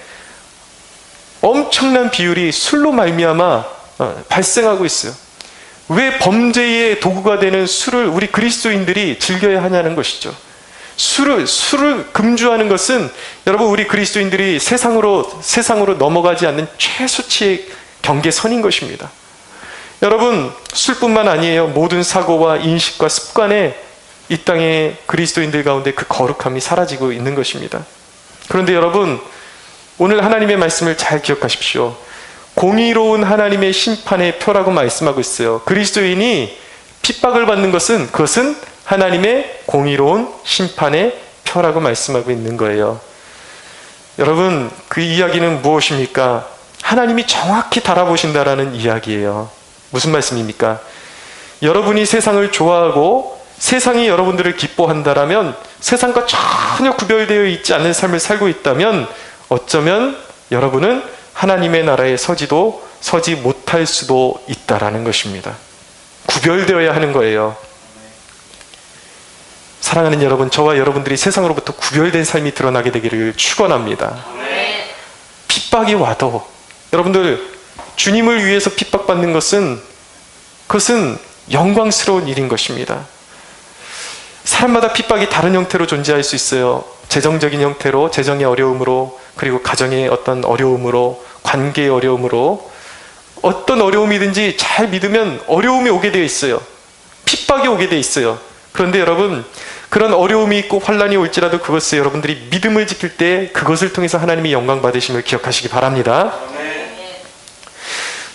엄청난 비율이 술로 말미암아 발생하고 있어요. 왜 범죄의 도구가 되는 술을 우리 그리스도인들이 즐겨야 하냐는 것이죠. 술을 금주하는 것은, 여러분, 우리 그리스도인들이 세상으로 넘어가지 않는 최수치의 경계선인 것입니다. 여러분, 술뿐만 아니에요. 모든 사고와 인식과 습관에 이 땅의 그리스도인들 가운데 그 거룩함이 사라지고 있는 것입니다. 그런데 여러분, 오늘 하나님의 말씀을 잘 기억하십시오. 공의로운 하나님의 심판의 표라고 말씀하고 있어요. 그리스도인이 핍박을 받는 것은, 그것은 하나님의 공의로운 심판의 표라고 말씀하고 있는 거예요. 여러분, 그 이야기는 무엇입니까? 하나님이 정확히 달아보신다라는 이야기예요. 무슨 말씀입니까? 여러분이 세상을 좋아하고 세상이 여러분들을 기뻐한다라면, 세상과 전혀 구별되어 있지 않는 삶을 살고 있다면 어쩌면 여러분은 하나님의 나라에 서지 못할 수도 있다라는 것입니다. 구별되어야 하는 거예요. 사랑하는 여러분, 저와 여러분들이 세상으로부터 구별된 삶이 드러나게 되기를 축원합니다. 핍박이 와도 여러분들, 주님을 위해서 핍박받는 것은, 그것은 영광스러운 일인 것입니다. 사람마다 핍박이 다른 형태로 존재할 수 있어요. 재정적인 형태로, 재정의 어려움으로, 그리고 가정의 어떤 어려움으로, 관계의 어려움으로, 어떤 어려움이든지 잘 믿으면 어려움이 오게 되어 있어요. 핍박이 오게 되어 있어요. 그런데 여러분, 그런 어려움이 있고 환난이 올지라도 그것을 여러분들이 믿음을 지킬 때 그것을 통해서 하나님이 영광 받으심을 기억하시기 바랍니다.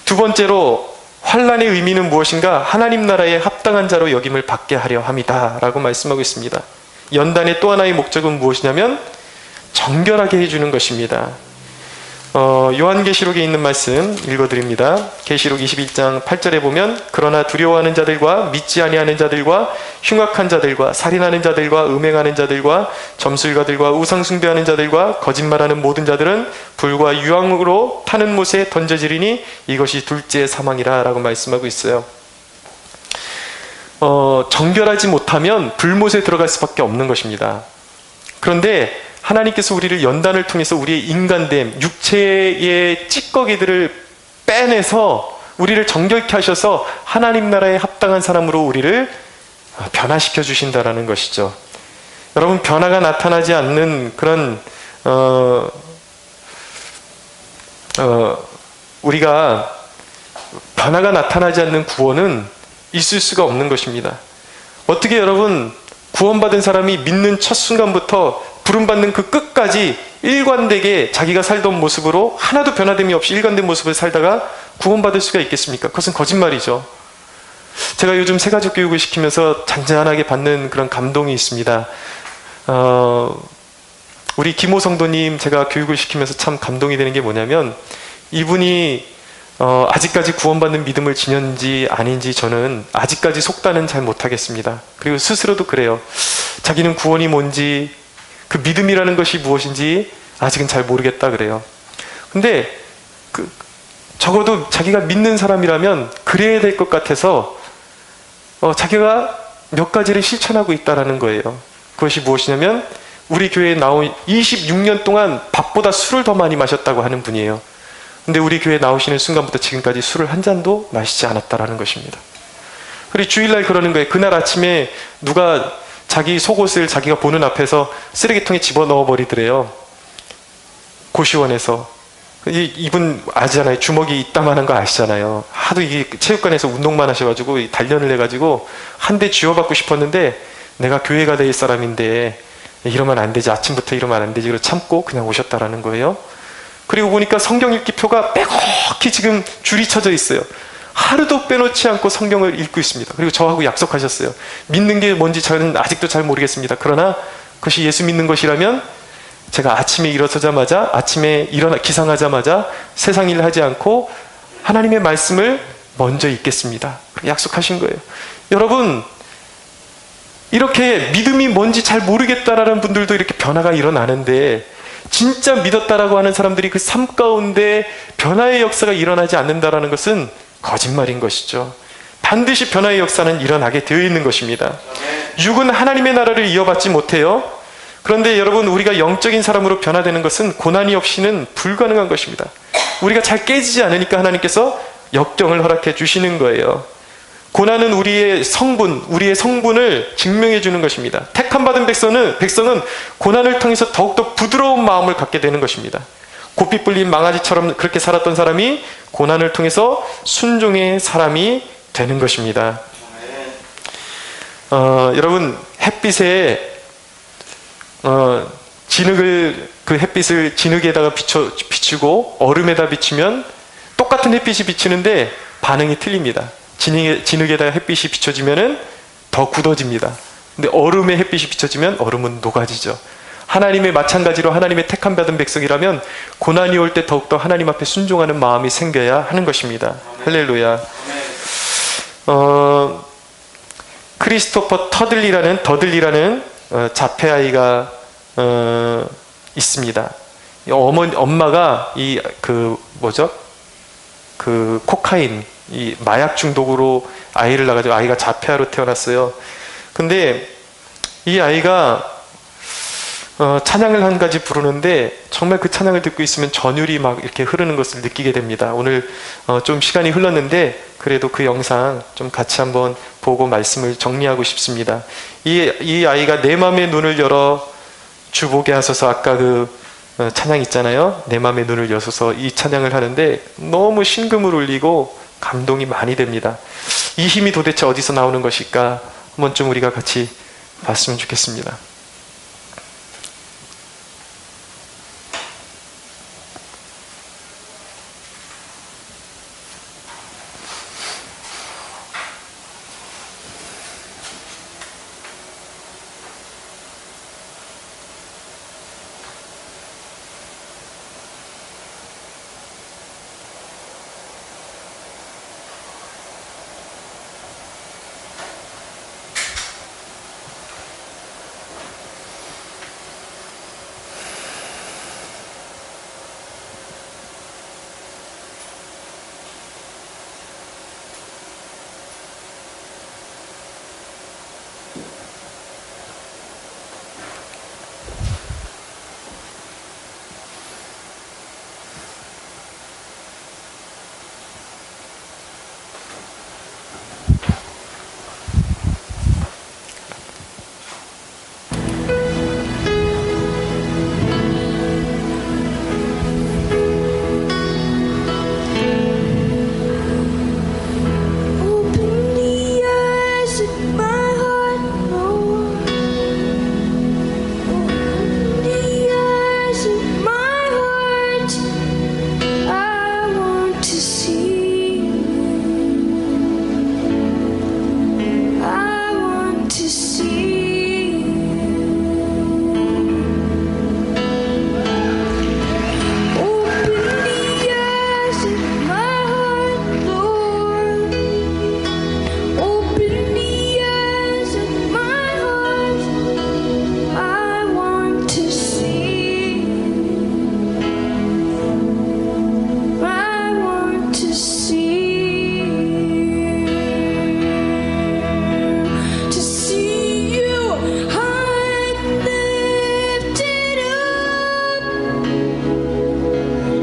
두 번째로, 환난의 의미는 무엇인가? 하나님 나라에 합당한 자로 여김을 받게 하려 함이다 라고 말씀하고 있습니다. 연단의 또 하나의 목적은 무엇이냐면 정결하게 해주는 것입니다. 요한계시록에 있는 말씀 읽어드립니다. 계시록 21장 8절에 보면, 그러나 두려워하는 자들과 믿지 아니하는 자들과 흉악한 자들과 살인하는 자들과 음행하는 자들과 점술가들과 우상 숭배하는 자들과 거짓말하는 모든 자들은 불과 유황으로 타는 못에 던져지리니 이것이 둘째 사망이라 라고 말씀하고 있어요. 정결하지 못하면 불못에 들어갈 수밖에 없는 것입니다. 그런데 하나님께서 우리를 연단을 통해서 우리의 인간됨, 육체의 찌꺼기들을 빼내서 우리를 정결케 하셔서 하나님 나라에 합당한 사람으로 우리를 변화시켜 주신다라는 것이죠. 여러분, 변화가 나타나지 않는 그런 우리가 변화가 나타나지 않는 구원은 있을 수가 없는 것입니다. 어떻게 여러분, 구원받은 사람이 믿는 첫 순간부터 부름받는 그 끝까지 일관되게 자기가 살던 모습으로 하나도 변화됨이 없이 일관된 모습을 살다가 구원받을 수가 있겠습니까? 그것은 거짓말이죠. 제가 요즘 새가족 교육을 시키면서 잔잔하게 받는 그런 감동이 있습니다. 우리 김호 성도님 제가 교육을 시키면서 참 감동이 되는 게 뭐냐면, 이분이 아직까지 구원받는 믿음을 지녔는지 아닌지 저는 아직까지 속단은 잘 못하겠습니다. 그리고 스스로도 그래요. 자기는 구원이 뭔지, 그 믿음이라는 것이 무엇인지 아직은 잘 모르겠다 그래요. 근데 적어도 자기가 믿는 사람이라면 그래야 될 것 같아서 자기가 몇 가지를 실천하고 있다는 거예요. 그것이 무엇이냐면, 우리 교회에 나온 26년 동안 밥보다 술을 더 많이 마셨다고 하는 분이에요. 근데 우리 교회에 나오시는 순간부터 지금까지 술을 한 잔도 마시지 않았다라는 것입니다. 그리고 주일날 그러는 거예요. 그날 아침에 누가 자기 속옷을 자기가 보는 앞에서 쓰레기통에 집어넣어 버리더래요. 고시원에서. 이분 아시잖아요. 주먹이 이따만한 거 아시잖아요. 하도 이게 체육관에서 운동만 하셔가지고 단련을 해가지고 한 대 쥐어받고 싶었는데, 내가 교회가 될 사람인데 이러면 안 되지, 아침부터 이러면 안 되지, 그래서 참고 그냥 오셨다라는 거예요. 그리고 보니까 성경 읽기 표가 빼곡히 지금 줄이 쳐져 있어요. 하루도 빼놓지 않고 성경을 읽고 있습니다. 그리고 저하고 약속하셨어요. 믿는 게 뭔지 저는 아직도 잘 모르겠습니다. 그러나 그것이 예수 믿는 것이라면 제가 아침에 일어서자마자, 아침에 기상하자마자 세상 일 하지 않고 하나님의 말씀을 먼저 읽겠습니다. 약속하신 거예요. 여러분, 이렇게 믿음이 뭔지 잘 모르겠다라는 분들도 이렇게 변화가 일어나는데, 진짜 믿었다라고 하는 사람들이 그 삶 가운데 변화의 역사가 일어나지 않는다라는 것은 거짓말인 것이죠. 반드시 변화의 역사는 일어나게 되어 있는 것입니다. 육은 하나님의 나라를 이어받지 못해요. 그런데 여러분, 우리가 영적인 사람으로 변화되는 것은 고난이 없이는 불가능한 것입니다. 우리가 잘 깨지지 않으니까 하나님께서 역경을 허락해 주시는 거예요. 고난은 우리의 성분을 증명해 주는 것입니다. 택함받은 백성은 고난을 통해서 더욱더 부드러운 마음을 갖게 되는 것입니다. 고삐 뿔린 망아지처럼 그렇게 살았던 사람이 고난을 통해서 순종의 사람이 되는 것입니다. 여러분, 햇빛에 햇빛을 진흙에다가 비추고 얼음에다 비추면 똑같은 햇빛이 비치는데 반응이 틀립니다. 진흙에다가 햇빛이 비춰지면은 더 굳어집니다. 근데 얼음에 햇빛이 비춰지면 얼음은 녹아지죠. 하나님의 마찬가지로 하나님의 택함 받은 백성이라면 고난이 올 때 더욱더 하나님 앞에 순종하는 마음이 생겨야 하는 것입니다. 할렐루야. 크리스토퍼 더들리라는 자폐아이가 있습니다. 엄마가 코카인, 이 마약 중독으로 아이를 낳아가지고 아이가 자폐아로 태어났어요. 근데 이 아이가 찬양을 한 가지 부르는데 정말 그 찬양을 듣고 있으면 전율이 막 이렇게 흐르는 것을 느끼게 됩니다. 오늘 좀 시간이 흘렀는데 그래도 그 영상 좀 같이 한번 보고 말씀을 정리하고 싶습니다. 이 아이가 내 맘의 눈을 열어 주 보게 하소서, 아까 그 찬양 있잖아요. 내 맘의 눈을 여소서, 이 찬양을 하는데 너무 신금을 울리고 감동이 많이 됩니다. 이 힘이 도대체 어디서 나오는 것일까? 한번 좀 우리가 같이 봤으면 좋겠습니다.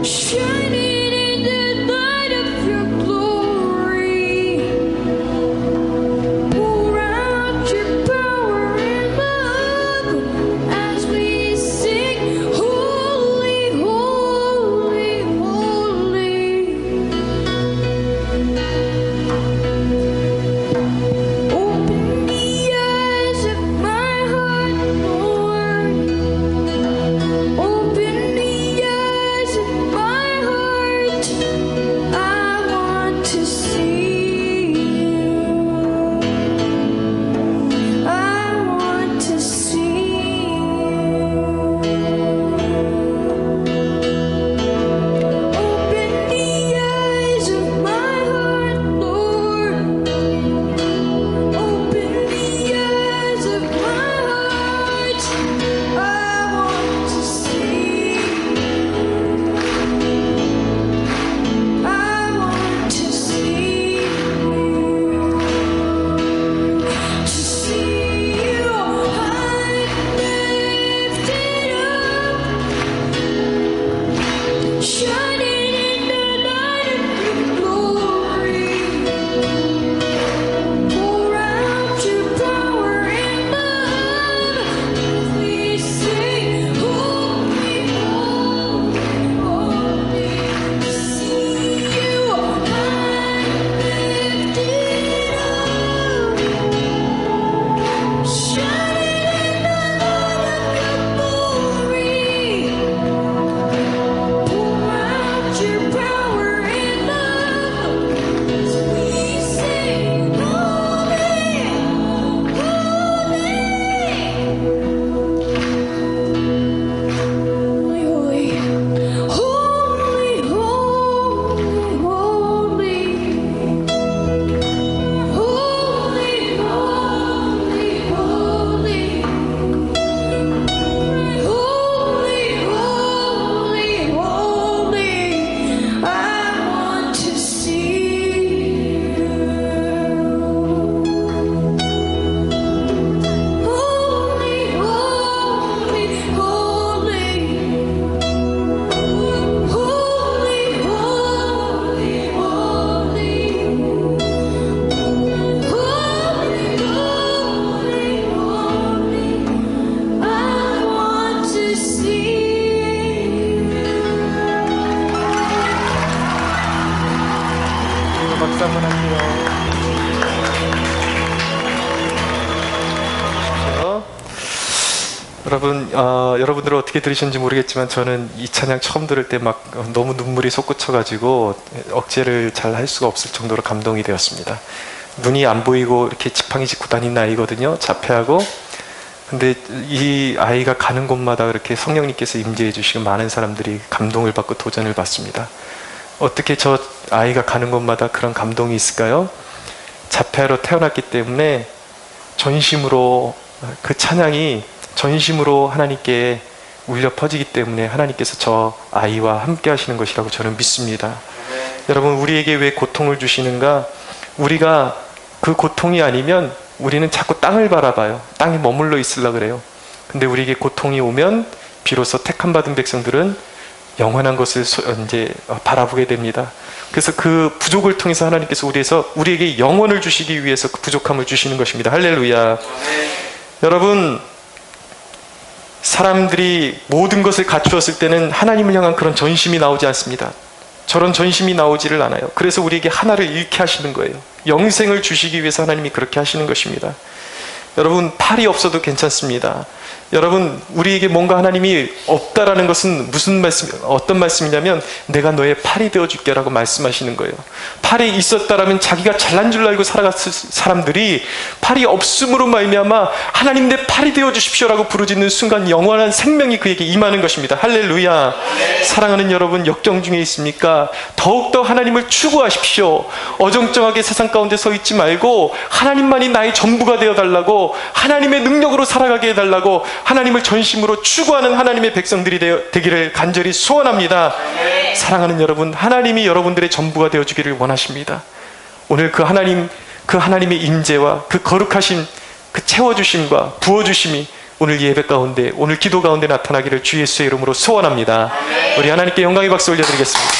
박수 한번 할게요. 여러분, 여러분들은 어떻게 들으셨는지 모르겠지만 저는 이 찬양 처음 들을 때 막 너무 눈물이 솟구쳐가지고 억제를 잘 할 수가 없을 정도로 감동이 되었습니다. 눈이 안 보이고 이렇게 지팡이 짚고 다니는 아이거든요. 자폐하고. 근데 이 아이가 가는 곳마다 그렇게 성령님께서 임재해 주시고 많은 사람들이 감동을 받고 도전을 받습니다. 어떻게 저 아이가 가는 곳마다 그런 감동이 있을까요? 자폐아로 태어났기 때문에 전심으로 그 찬양이 전심으로 하나님께 울려 퍼지기 때문에 하나님께서 저 아이와 함께 하시는 것이라고 저는 믿습니다. 여러분, 우리에게 왜 고통을 주시는가? 우리가 그 고통이 아니면 우리는 자꾸 땅을 바라봐요. 땅에 머물러 있으려고 그래요. 근데 우리에게 고통이 오면 비로소 택함받은 백성들은 영원한 것을 이제 바라보게 됩니다. 그래서 그 부족을 통해서 하나님께서 우리에게 영원을 주시기 위해서 그 부족함을 주시는 것입니다. 할렐루야. 여러분, 사람들이 모든 것을 갖추었을 때는 하나님을 향한 그런 전심이 나오지 않습니다. 저런 전심이 나오지를 않아요. 그래서 우리에게 하나를 잃게 하시는 거예요. 영생을 주시기 위해서 하나님이 그렇게 하시는 것입니다. 여러분, 팔이 없어도 괜찮습니다. 여러분, 우리에게 뭔가 하나님이 없다라는 것은 무슨 말씀, 어떤 말씀이냐면 내가 너의 팔이 되어줄게 라고 말씀하시는 거예요. 팔이 있었다라면 자기가 잘난 줄 알고 살아갔을 사람들이 팔이 없음으로 말미암아 하나님 내 팔이 되어주십시오 라고 부르짖는 순간 영원한 생명이 그에게 임하는 것입니다. 할렐루야. 사랑하는 여러분, 역경 중에 있습니까? 더욱더 하나님을 추구하십시오. 어정쩡하게 세상 가운데 서 있지 말고 하나님만이 나의 전부가 되어달라고, 하나님의 능력으로 살아가게 해달라고 하나님을 전심으로 추구하는 하나님의 백성들이 되기를 간절히 소원합니다. 사랑하는 여러분, 하나님이 여러분들의 전부가 되어주기를 원하십니다. 오늘 그 하나님의 임재와 그 거룩하신 그 채워주심과 부어주심이 오늘 예배 가운데, 오늘 기도 가운데 나타나기를 주 예수의 이름으로 소원합니다. 우리 하나님께 영광의 박수 올려드리겠습니다.